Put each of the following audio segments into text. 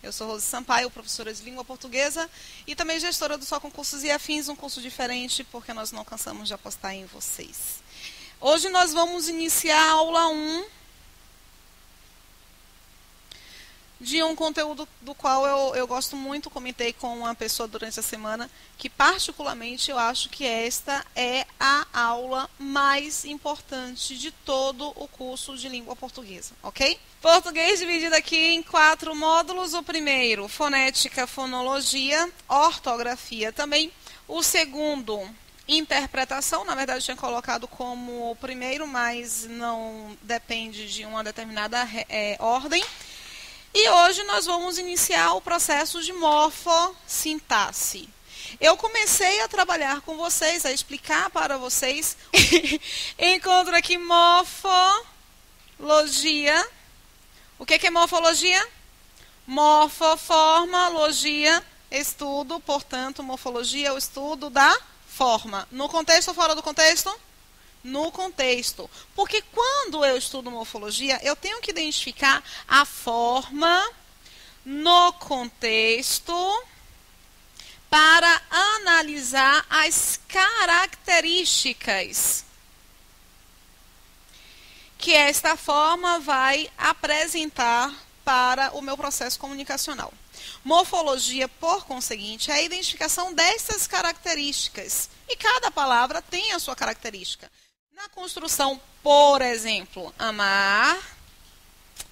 Eu sou Rose Sampaio, professora de língua portuguesa e também gestora do Só Concursos e Afins, um curso diferente porque nós não cansamos de apostar em vocês. Hoje nós vamos iniciar a aula 1 de um conteúdo do qual eu gosto muito, comentei com uma pessoa durante a semana, que particularmente eu acho que esta é a aula mais importante de todo o curso de língua portuguesa, ok? Português dividido aqui em 4 módulos. O primeiro, fonética, fonologia, ortografia também. O segundo, interpretação, na verdade eu tinha colocado como o primeiro, mas não depende de uma determinada ordem. E hoje nós vamos iniciar o processo de morfossintaxe. Eu comecei a trabalhar com vocês, a explicar para vocês. Encontro aqui morfologia. O que é morfologia? Morfo, forma, logia, estudo. Portanto, morfologia é o estudo da forma. No contexto ou fora do contexto? No contexto. Porque quando eu estudo morfologia, eu tenho que identificar a forma no contexto para analisar as características que esta forma vai apresentar para o meu processo comunicacional. Morfologia, por conseguinte, é a identificação dessas características. E cada palavra tem a sua característica. Na construção, por exemplo, amar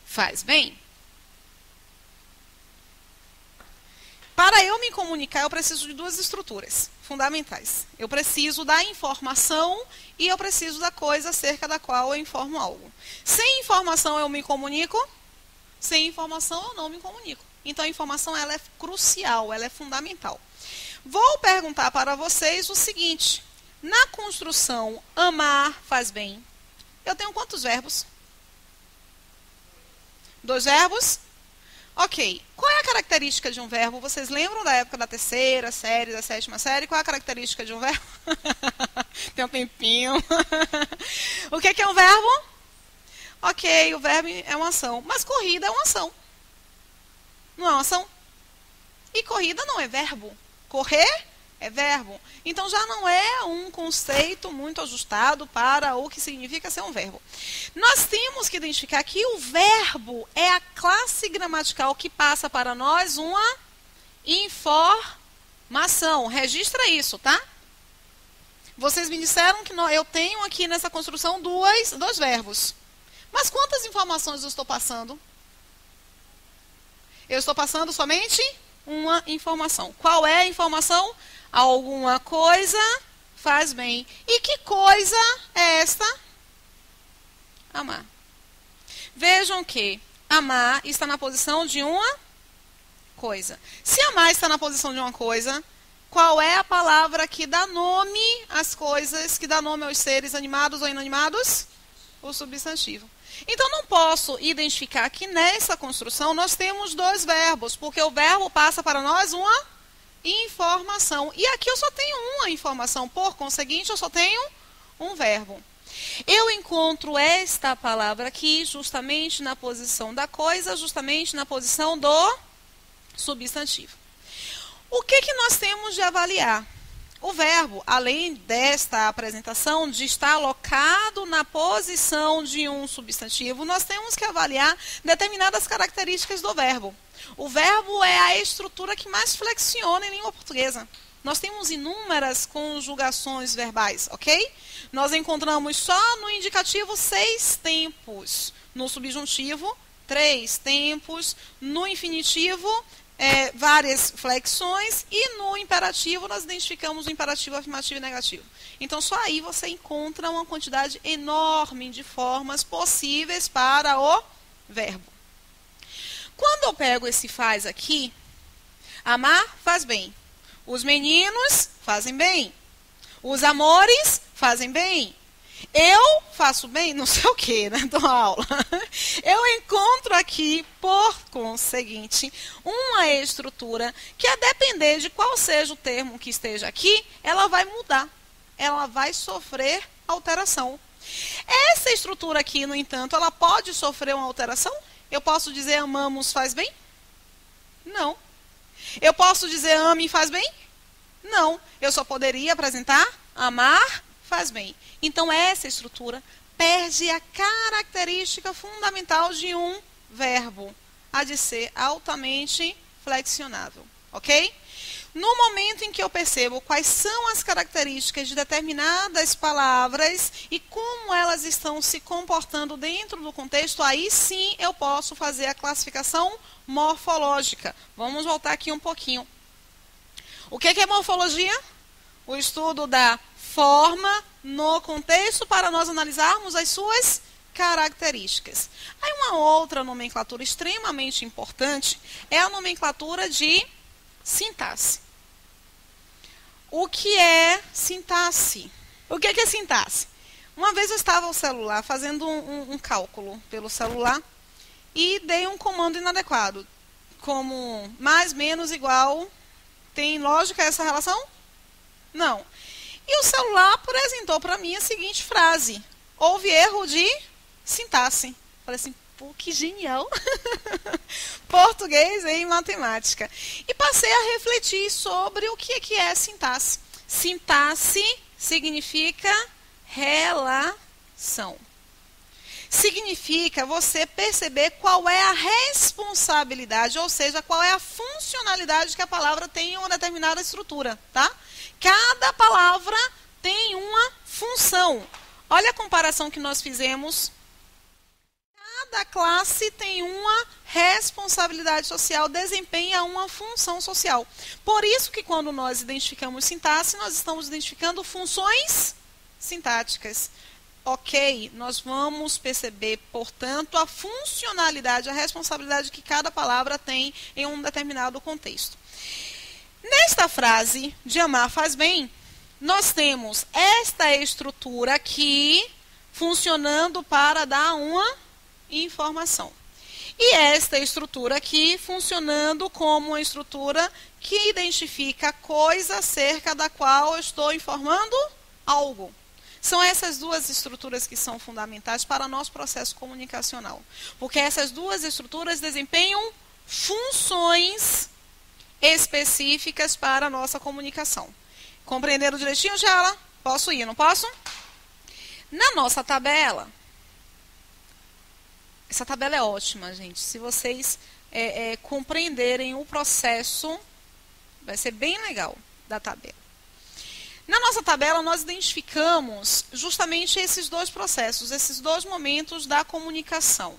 faz bem. Para eu me comunicar, eu preciso de 2 estruturas fundamentais. Eu preciso da informação e eu preciso da coisa acerca da qual eu informo algo. Sem informação eu me comunico, sem informação eu não me comunico. Então a informação ela é crucial, ela é fundamental. Vou perguntar para vocês o seguinte: na construção amar faz bem, eu tenho quantos verbos? 2 verbos? Ok. Qual é a característica de um verbo? Vocês lembram da época da 3ª série, da 7ª série? Qual é a característica de um verbo? Tem um tempinho. O que é um verbo? Ok, o verbo é uma ação. Mas corrida é uma ação. Não é uma ação? E corrida não é verbo. Correr é verbo. Então já não é um conceito muito ajustado para o que significa ser um verbo. Nós temos que identificar que o verbo é a classe gramatical que passa para nós uma informação. Registra isso, tá? Vocês me disseram que eu tenho aqui nessa construção dois verbos. Mas quantas informações eu estou passando? Eu estou passando somente uma informação. Qual é a informação? Alguma coisa faz bem. E que coisa é esta? Amar. Vejam que amar está na posição de uma coisa. Se amar está na posição de uma coisa, qual é a palavra que dá nome às coisas, que dá nome aos seres animados ou inanimados? O substantivo. Então, não posso identificar que nessa construção nós temos 2 verbos, porque o verbo passa para nós uma informação. E aqui eu só tenho uma informação, por conseguinte, eu só tenho um verbo. Eu encontro esta palavra aqui justamente na posição da coisa, justamente na posição do substantivo. O que nós temos de avaliar? O verbo, além desta apresentação de estar alocado na posição de um substantivo, nós temos que avaliar determinadas características do verbo. O verbo é a estrutura que mais flexiona em língua portuguesa. Nós temos inúmeras conjugações verbais, ok? Nós encontramos só no indicativo 6 tempos, no subjuntivo 3 tempos, no infinitivo várias flexões e no imperativo nós identificamos o imperativo afirmativo e negativo. Então só aí você encontra uma quantidade enorme de formas possíveis para o verbo. Quando eu pego esse faz aqui, amar faz bem. Os meninos fazem bem. Os amores fazem bem. Eu faço bem, não sei o que, né? Dou aula. Eu encontro aqui, por conseguinte, uma estrutura que, a depender de qual seja o termo que esteja aqui, ela vai mudar. Ela vai sofrer alteração. Essa estrutura aqui, no entanto, ela pode sofrer uma alteração? Eu posso dizer amamos faz bem? Não. Eu posso dizer ame e faz bem? Não. Eu só poderia apresentar amar faz bem. Então, essa estrutura perde a característica fundamental de um verbo, a de ser altamente flexionável, ok? No momento em que eu percebo quais são as características de determinadas palavras e como elas estão se comportando dentro do contexto, aí sim eu posso fazer a classificação morfológica. Vamos voltar aqui um pouquinho. O que é morfologia? O estudo da forma no contexto para nós analisarmos as suas características. Aí uma outra nomenclatura extremamente importante é a nomenclatura de sintaxe. O que é sintaxe? O que é sintaxe? Uma vez eu estava no celular fazendo um cálculo pelo celular e dei um comando inadequado, como mais, menos, igual. Tem lógica essa relação? Não. E o celular apresentou para mim a seguinte frase: houve erro de sintaxe. Falei assim, pô, que genial! Português e matemática. E passei a refletir sobre o que é sintaxe. Sintaxe significa relação. Significa você perceber qual é a responsabilidade, ou seja, qual é a funcionalidade que a palavra tem em uma determinada estrutura, tá? Cada palavra tem uma função. Olha a comparação que nós fizemos. Cada classe tem uma responsabilidade social, desempenha uma função social. Por isso que quando nós identificamos sintaxe, nós estamos identificando funções sintáticas. Ok, nós vamos perceber, portanto, a funcionalidade, a responsabilidade que cada palavra tem em um determinado contexto. Nesta frase, de amar faz bem, nós temos esta estrutura aqui funcionando para dar uma informação. E esta estrutura aqui funcionando como uma estrutura que identifica a coisa acerca da qual eu estou informando algo. São essas duas estruturas que são fundamentais para o nosso processo comunicacional. Porque essas duas estruturas desempenham funções específicas para a nossa comunicação. Compreenderam direitinho, Jala? Posso ir, não posso? Na nossa tabela, essa tabela é ótima, gente. Se vocês compreenderem o processo, vai ser bem legal da tabela. Na nossa tabela, nós identificamos justamente esses dois processos, esses dois momentos da comunicação.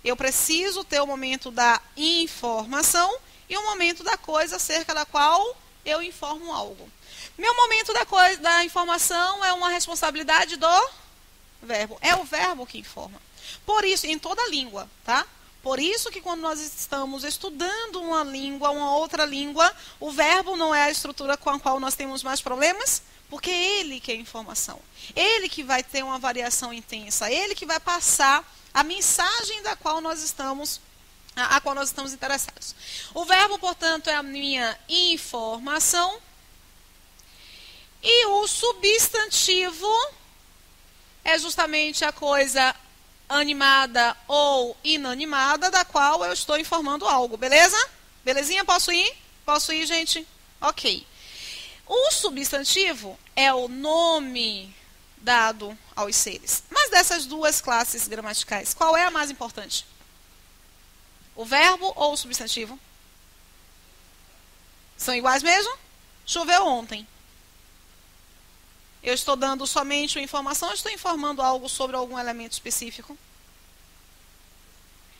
Eu preciso ter o momento da informação e o momento da coisa acerca da qual eu informo algo. Meu momento da informação é uma responsabilidade do verbo. É o verbo que informa. Por isso, em toda língua, tá? Por isso que quando nós estamos estudando uma língua, uma outra língua, o verbo não é a estrutura com a qual nós temos mais problemas, porque é ele que é a informação. Ele que vai ter uma variação intensa, ele que vai passar a mensagem da qual nós estamos, a qual nós estamos interessados. O verbo, portanto, é a minha informação. E o substantivo é justamente a coisa animada ou inanimada da qual eu estou informando algo, beleza? Belezinha? Posso ir? Posso ir, gente? Ok. O substantivo é o nome dado aos seres. Mas dessas duas classes gramaticais, qual é a mais importante? O verbo ou o substantivo? São iguais mesmo? Choveu ontem. Eu estou dando somente uma informação ou estou informando algo sobre algum elemento específico?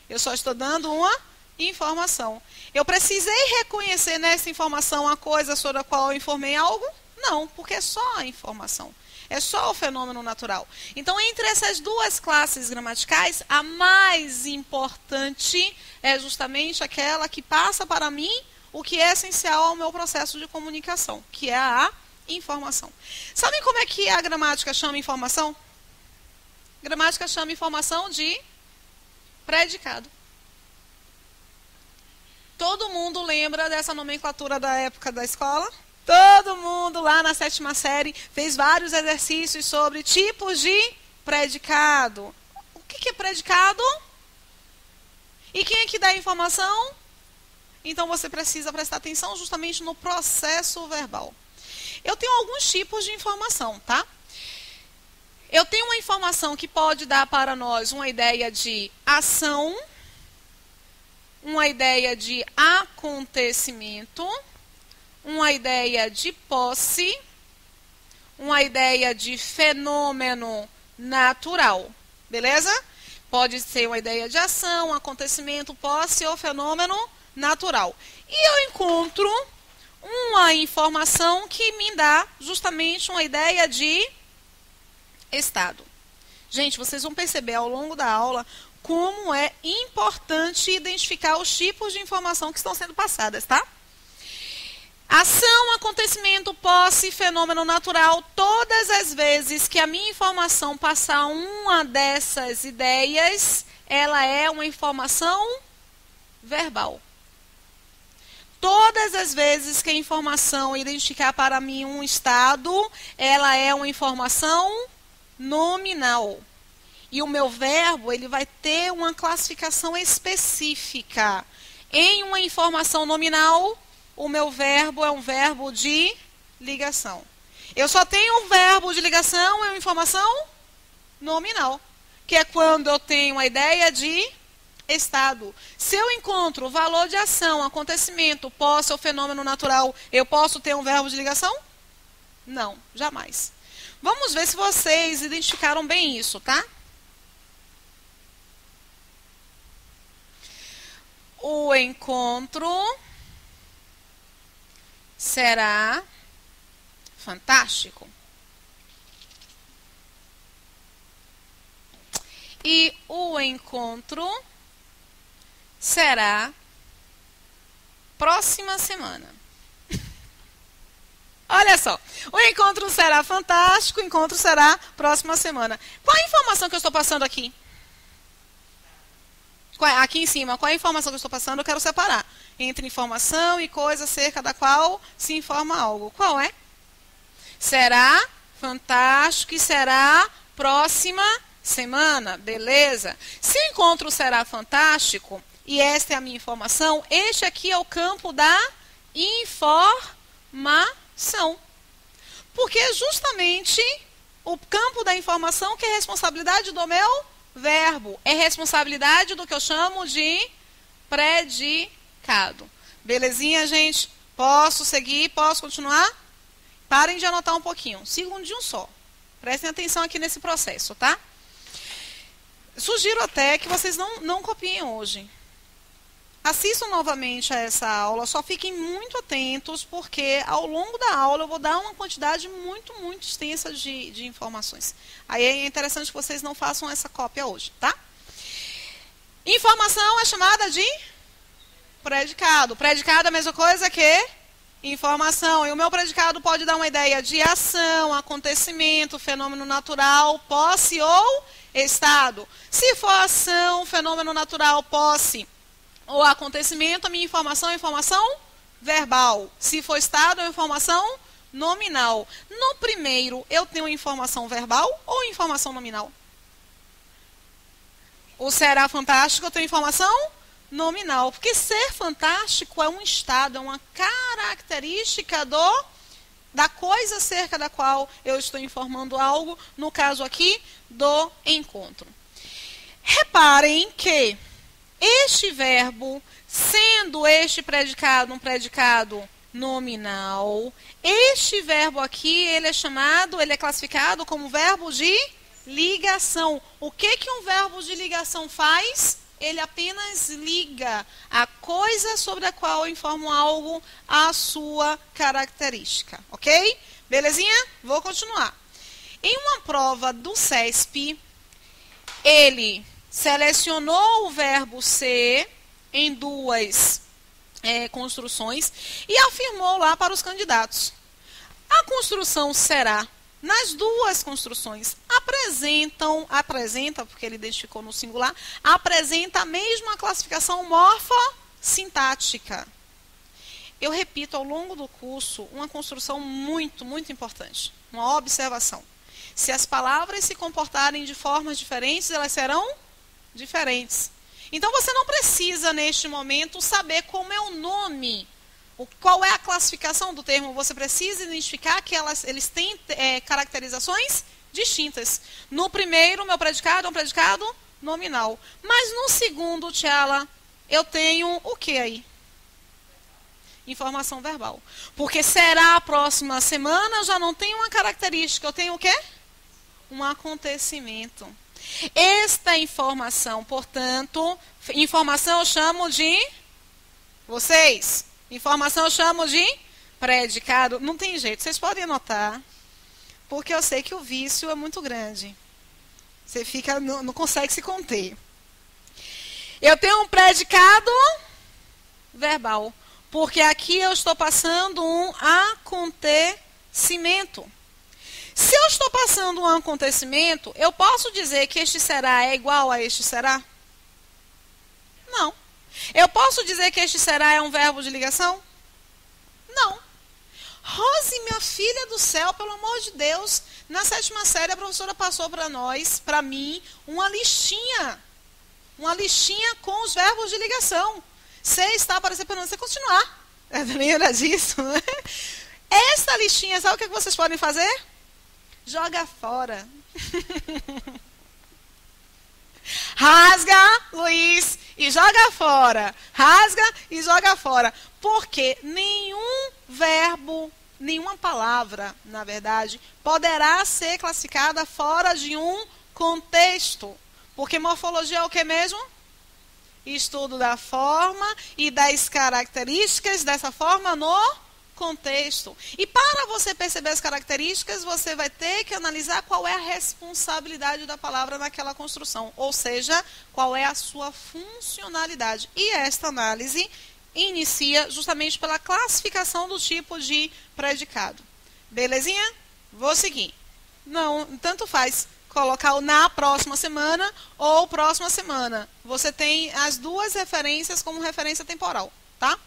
Eu só estou dando uma informação. Eu precisei reconhecer nessa informação a coisa sobre a qual eu informei algo? Não, porque é só a informação. É só o fenômeno natural. Então, entre essas duas classes gramaticais, a mais importante é justamente aquela que passa para mim o que é essencial ao meu processo de comunicação, que é a informação. Sabem como é que a gramática chama informação? A gramática chama informação de predicado. Todo mundo lembra dessa nomenclatura da época da escola? Todo mundo lá na 7ª série fez vários exercícios sobre tipos de predicado. O que é predicado? E quem é que dá a informação? Então, você precisa prestar atenção justamente no processo verbal. Eu tenho alguns tipos de informação, tá? Eu tenho uma informação que pode dar para nós uma ideia de ação, uma ideia de acontecimento, uma ideia de posse, uma ideia de fenômeno natural, beleza? Pode ser uma ideia de ação, acontecimento, posse ou fenômeno natural. E eu encontro uma informação que me dá justamente uma ideia de estado. Gente, vocês vão perceber ao longo da aula como é importante identificar os tipos de informação que estão sendo passadas, tá? Ação, acontecimento, posse, fenômeno natural. Todas as vezes que a minha informação passar uma dessas ideias, ela é uma informação verbal. Todas as vezes que a informação identificar para mim um estado, ela é uma informação nominal. E o meu verbo, ele vai ter uma classificação específica. Em uma informação nominal, o meu verbo é um verbo de ligação. Eu só tenho um verbo de ligação, é uma informação nominal, que é quando eu tenho a ideia de estado. Se eu encontro o valor de ação, acontecimento, posse ou fenômeno natural, eu posso ter um verbo de ligação? Não, jamais. Vamos ver se vocês identificaram bem isso, tá? O encontro será fantástico. E o encontro será próxima semana. Olha só, o encontro será fantástico, o encontro será próxima semana. Qual a informação que eu estou passando aqui? Aqui em cima, qual é a informação que eu estou passando? Eu quero separar entre informação e coisa acerca da qual se informa algo. Qual é? Será fantástico e será próxima semana. Beleza? Se o encontro será fantástico, e esta é a minha informação, este aqui é o campo da informação. Porque é justamente o campo da informação que é responsabilidade do meu verbo. É responsabilidade do que eu chamo de predicado. Belezinha, gente? Posso seguir? Posso continuar? Parem de anotar um pouquinho. Um segundinho só. Prestem atenção aqui nesse processo, tá? Sugiro até que vocês não copiem hoje. Assistam novamente a essa aula, só fiquem muito atentos, porque ao longo da aula eu vou dar uma quantidade muito, muito extensa de informações. Aí é interessante que vocês não façam essa cópia hoje, tá? Informação é chamada de predicado. Predicado é a mesma coisa que informação. E o meu predicado pode dar uma ideia de ação, acontecimento, fenômeno natural, posse ou estado. Se for ação, fenômeno natural, posse ou acontecimento, a minha informação é informação verbal. Se for estado, é informação nominal. No primeiro, eu tenho informação verbal ou informação nominal? O será fantástico, eu tenho informação nominal. Porque ser fantástico é um estado, é uma característica da coisa acerca da qual eu estou informando algo, no caso aqui, do encontro. Reparem que este verbo, sendo este predicado um predicado nominal, este verbo aqui, ele é classificado como verbo de ligação. O que um verbo de ligação faz? Ele apenas liga a coisa sobre a qual eu informo algo à sua característica, ok? Belezinha? Vou continuar. Em uma prova do CESP, ele selecionou o verbo ser em duas construções e afirmou lá para os candidatos. A construção será, nas duas construções, apresenta, porque ele identificou no singular, apresenta a mesma classificação morfossintática. Eu repito ao longo do curso uma construção muito, muito importante, uma observação. Se as palavras se comportarem de formas diferentes, elas serão diferentes. Então você não precisa, neste momento, saber como é o nome, qual é a classificação do termo. Você precisa identificar que eles têm caracterizações distintas. No primeiro, meu predicado é um predicado nominal. Mas no segundo, Tchala, eu tenho o que aí? Informação verbal. Porque será a próxima semana, eu já não tenho uma característica, eu tenho o quê? Um acontecimento. Esta informação, portanto, informação eu chamo de... Vocês, informação eu chamo de predicado. Não tem jeito, vocês podem anotar, porque eu sei que o vício é muito grande. Você fica, não consegue se conter. Eu tenho um predicado verbal, porque aqui eu estou passando um acontecimento. Se eu estou passando um acontecimento, eu posso dizer que este será é igual a este será? Não. Eu posso dizer que este será é um verbo de ligação? Não. Rose, minha filha do céu, pelo amor de Deus, na 7ª série a professora passou para nós, para mim, uma listinha com os verbos de ligação. Você está aparecendo para você continuar. Lembra disso? Essa listinha, sabe o que vocês podem fazer? Joga fora. Rasga, Luiz, e joga fora. Rasga e joga fora. Porque nenhum verbo, nenhuma palavra, na verdade, poderá ser classificada fora de um contexto. Porque morfologia é o que mesmo? Estudo da forma e das características dessa forma no contexto. E para você perceber as características, você vai ter que analisar qual é a responsabilidade da palavra naquela construção. Ou seja, qual é a sua funcionalidade. E esta análise inicia justamente pela classificação do tipo de predicado. Belezinha? Vou seguir. Não, tanto faz colocar o na próxima semana ou próxima semana. Você tem as duas referências como referência temporal, tá?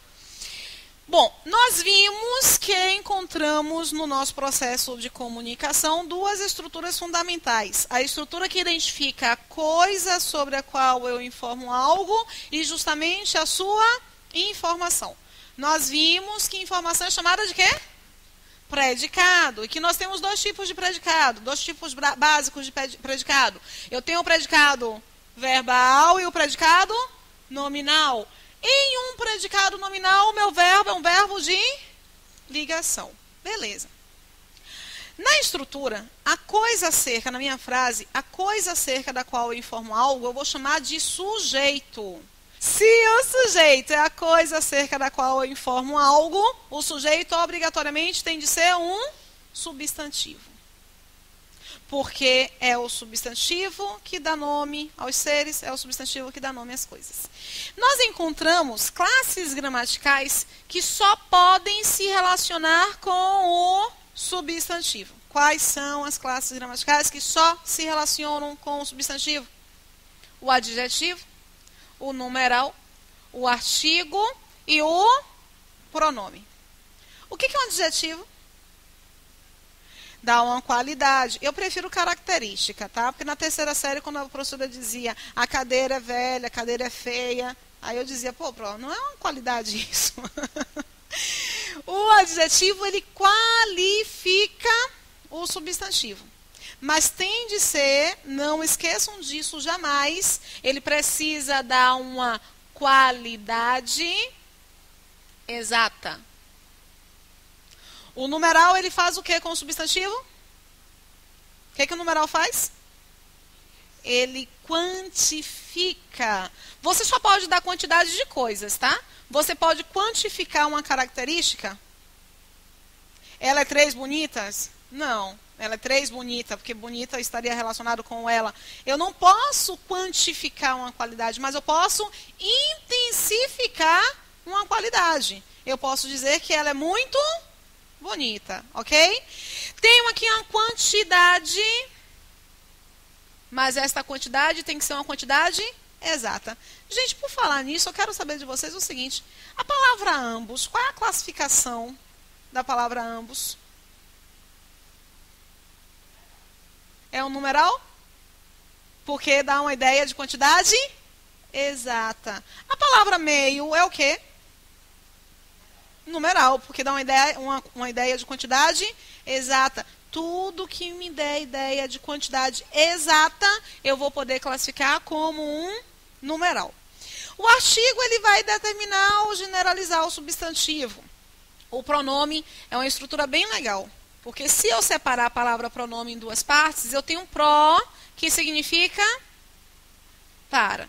Bom, nós vimos que encontramos no nosso processo de comunicação duas estruturas fundamentais. A estrutura que identifica a coisa sobre a qual eu informo algo e justamente a sua informação. Nós vimos que informação é chamada de quê? Predicado. E que nós temos dois tipos de predicado, dois tipos básicos de predicado. Eu tenho o predicado verbal e o predicado nominal. Em um predicado nominal, o meu verbo é um verbo de ligação. Beleza. Na estrutura, a coisa acerca, na minha frase, a coisa acerca da qual eu informo algo, eu vou chamar de sujeito. Se o sujeito é a coisa acerca da qual eu informo algo, o sujeito obrigatoriamente tem de ser um substantivo. Porque é o substantivo que dá nome aos seres, é o substantivo que dá nome às coisas. Nós encontramos classes gramaticais que só podem se relacionar com o substantivo. Quais são as classes gramaticais que só se relacionam com o substantivo? O adjetivo, o numeral, o artigo e o pronome. O que é um adjetivo? Dá uma qualidade. Eu prefiro característica, tá? Porque na 3ª série, quando a professora dizia a cadeira é velha, a cadeira é feia, aí eu dizia, pô, não é uma qualidade isso. O adjetivo, ele qualifica o substantivo. Mas tem de ser, não esqueçam disso jamais, ele precisa dar uma qualidade exata. O numeral, ele faz o que com o substantivo? O que o numeral faz? Ele quantifica. Você só pode dar quantidade de coisas, tá? Você pode quantificar uma característica. Ela é 3 bonitas? Não. Ela é 3 bonita, porque bonita estaria relacionado com ela. Eu não posso quantificar uma qualidade, mas eu posso intensificar uma qualidade. Eu posso dizer que ela é muito bonita, ok? Tenho aqui uma quantidade, mas esta quantidade tem que ser uma quantidade exata. Gente, por falar nisso, eu quero saber de vocês o seguinte. A palavra ambos, qual é a classificação da palavra ambos? É um numeral? Porque dá uma ideia de quantidade exata. A palavra meio é o quê? Numeral, porque dá uma ideia de quantidade exata. Tudo que me der ideia de quantidade exata, eu vou poder classificar como um numeral. O artigo ele vai determinar ou generalizar o substantivo. O pronome é uma estrutura bem legal, porque se eu separar a palavra pronome em duas partes, eu tenho pro, que significa para.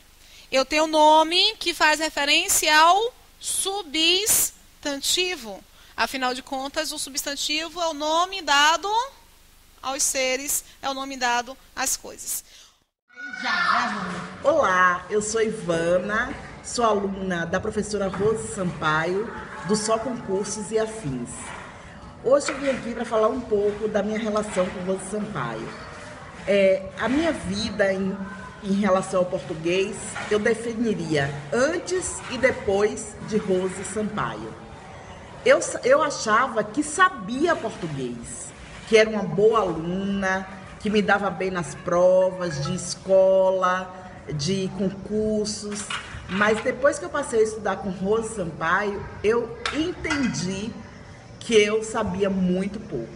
Eu tenho nome, que faz referência ao substantivo. Afinal de contas, o substantivo é o nome dado aos seres, é o nome dado às coisas. Olá, eu sou Ivana, sou aluna da professora Rose Sampaio, do Só Concursos e Afins. Hoje eu vim aqui para falar um pouco da minha relação com Rose Sampaio. A minha vida em relação ao português, eu definiria antes e depois de Rose Sampaio. Eu achava que sabia português, que era uma boa aluna, que me dava bem nas provas de escola, de concursos, mas depois que eu passei a estudar com Rose Sampaio, eu entendi que eu sabia muito pouco.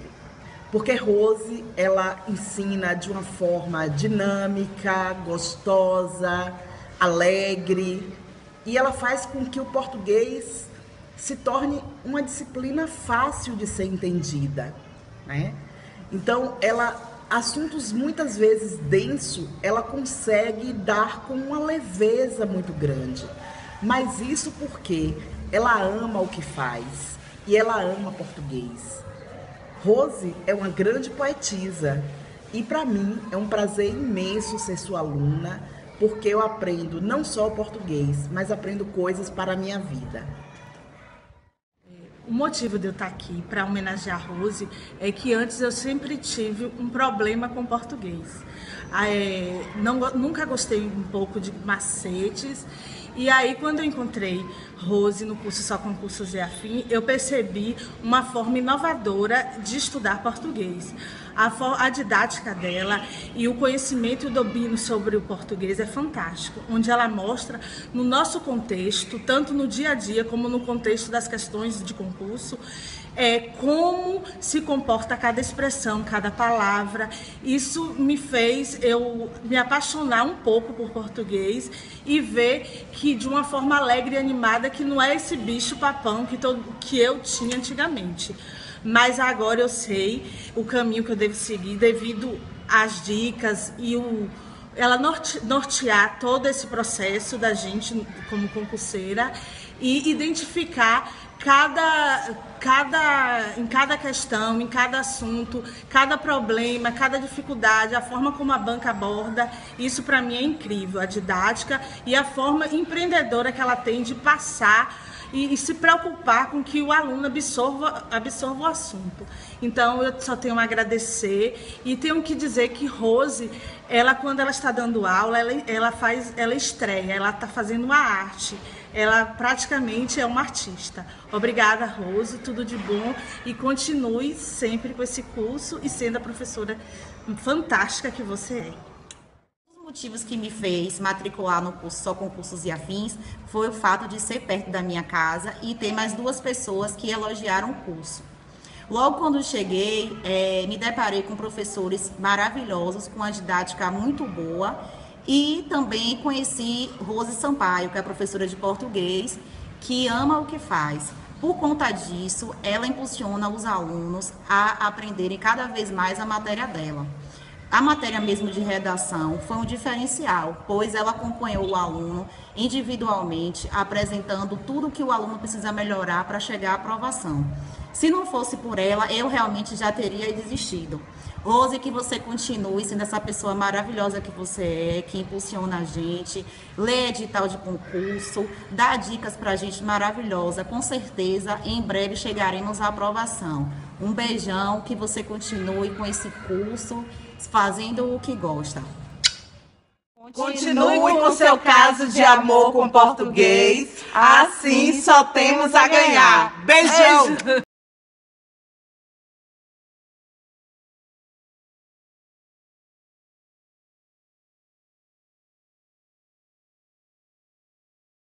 Porque Rose, ela ensina de uma forma dinâmica, gostosa, alegre, e ela faz com que o português se torne uma disciplina fácil de ser entendida, né? Então, assuntos muitas vezes densos, ela consegue dar com uma leveza muito grande. Mas isso porque ela ama o que faz e ela ama português. Rose é uma grande poetisa e para mim é um prazer imenso ser sua aluna, porque eu aprendo não só o português, mas aprendo coisas para a minha vida. O motivo de eu estar aqui para homenagear a Rose é que antes eu sempre tive um problema com português. Nunca gostei um pouco de macetes. E aí, quando eu encontrei Rose no curso Só Concursos e Afins, eu percebi uma forma inovadora de estudar português. A didática dela e o conhecimento e o domínio sobre o português é fantástico, onde ela mostra no nosso contexto, tanto no dia a dia como no contexto das questões de concurso, como se comporta cada expressão, cada palavra. Isso me fez eu me apaixonar um pouco por português e ver que de uma forma alegre e animada, que não é esse bicho papão que eu tinha antigamente. Mas agora eu sei o caminho que eu devo seguir devido às dicas e ela nortear todo esse processo da gente como concurseira e identificar em cada questão, em cada assunto, cada problema, cada dificuldade, a forma como a banca aborda. Isso para mim é incrível, a didática e a forma empreendedora que ela tem de passar e se preocupar com que o aluno absorva o assunto. Então, eu só tenho a agradecer e tenho que dizer que Rose, quando ela está dando aula, ela estreia, ela está fazendo uma arte. Ela praticamente é uma artista. Obrigada, Rose, tudo de bom e continue sempre com esse curso e sendo a professora fantástica que você é. Motivos que me fez matricular no curso Só Concursos e Afins foi o fato de ser perto da minha casa e ter mais duas pessoas que elogiaram o curso. Logo quando cheguei, me deparei com professores maravilhosos, com uma didática muito boa e também conheci Rose Sampaio, que é professora de português, que ama o que faz. Por conta disso, ela impulsiona os alunos a aprenderem cada vez mais a matéria dela. A matéria mesmo de redação foi um diferencial, pois ela acompanhou o aluno individualmente, apresentando tudo que o aluno precisa melhorar para chegar à aprovação. Se não fosse por ela, eu realmente já teria desistido. Rose, que você continue sendo essa pessoa maravilhosa que você é, que impulsiona a gente, lê edital de concurso, dá dicas para a gente maravilhosa. Com certeza, em breve chegaremos à aprovação. Um beijão, que você continue com esse curso, fazendo o que gosta. Continue com seu caso de amor com português, assim só temos a ganhar. Beijão!